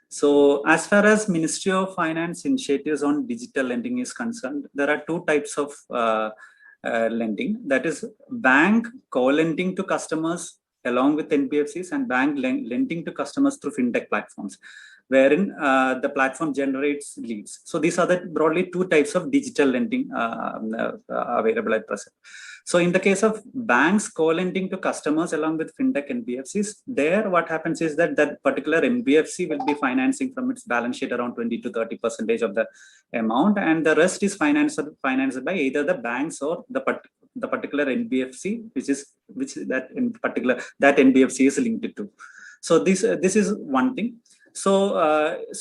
So as far as Ministry of Finance initiatives on digital lending is concerned, there are two types of lending. That is bank co-lending to customers along with NBFCs, and bank lending to customers through fintech platforms, wherein the platform generates leads. So these are the broadly two types of digital lending available at present. So in the case of banks co-lending to customers along with fintech NBFCs, there what happens is that that particular NBFC will be financing from its balance sheet around 20 to 30% of the amount, and the rest is financed by either the banks or the particular NBFC, which that in particular that NBFC is linked to. So this is one thing. So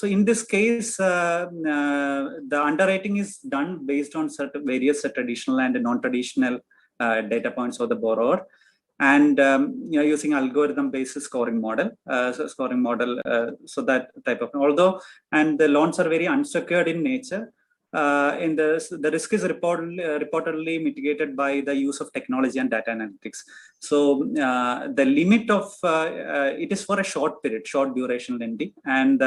in this case, the underwriting is done based on certain various traditional and non-traditional data points of the borrower, and using algorithm-based scoring model. So that type of, although, and the loans are very unsecured in nature. The risk is reportedly mitigated by the use of technology and data analytics. So the limit of it is for a short duration lending, and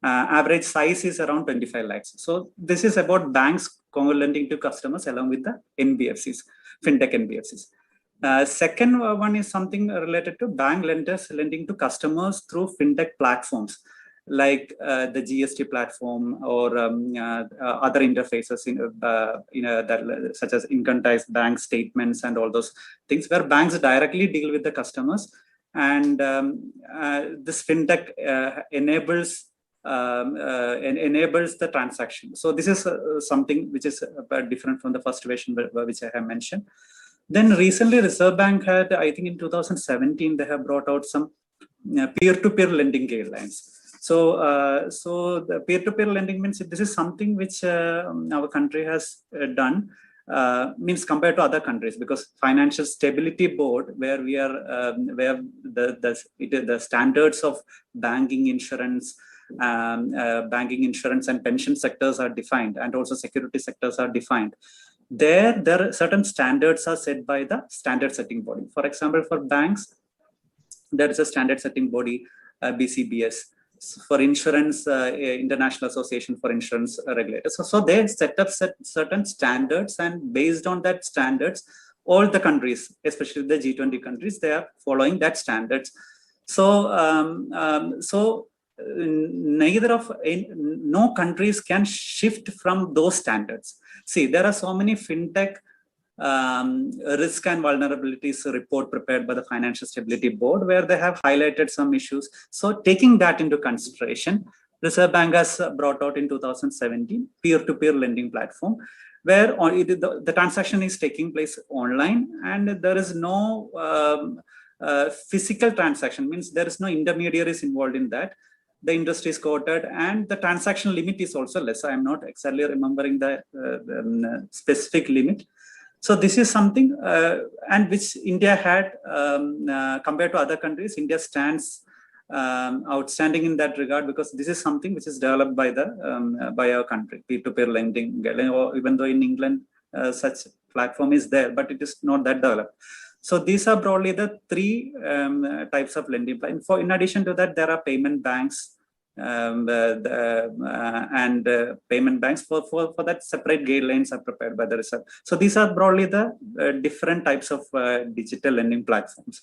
average size is around 25 lakhs. So this is about banks lending to customers along with the NBFCs, fintech NBFCs. Second one is something related to bank lenders lending to customers through fintech platforms, like the GST platform or other interfaces that, such as income tax, bank statements, and all those things, where banks directly deal with the customers, and this fintech enables the transaction. So this is something which is different from the first version which I have mentioned. Then recently Reserve Bank had, I think in 2017, they have brought out some peer-to-peer lending guidelines. So the peer-to-peer lending means this is something which our country has done, means compared to other countries, because Financial Stability Board, where we are, where the standards of banking, insurance, and pension sectors are defined, and also security sectors are defined. There are certain standards are set by the standard setting body. For example, for banks, there is a standard setting body, BCBS. For insurance, International Association for Insurance Regulators. So they set up certain standards, and based on that standards, all the countries, especially the G20 countries, they are following that standards. So no countries can shift from those standards. See, there are so many fintech risk and vulnerabilities report prepared by the Financial Stability Board, where they have highlighted some issues. So taking that into consideration, Reserve Bank has brought out in 2017 peer-to-peer lending platform, where the transaction is taking place online, and there is no physical transaction, means there is no intermediaries involved in that. The interest is quoted, and the transaction limit is also less. I am not exactly remembering the specific limit. So this is something and which India had compared to other countries. India stands outstanding in that regard, because this is something which is developed by the by our country, peer-to-peer lending. Even though in England such platform is there, but it is not that developed. So these are broadly the three types of lending. In addition to that, there are payment banks. Payment banks for that separate guidelines are prepared by the Reserve. So these are broadly the different types of digital lending platforms.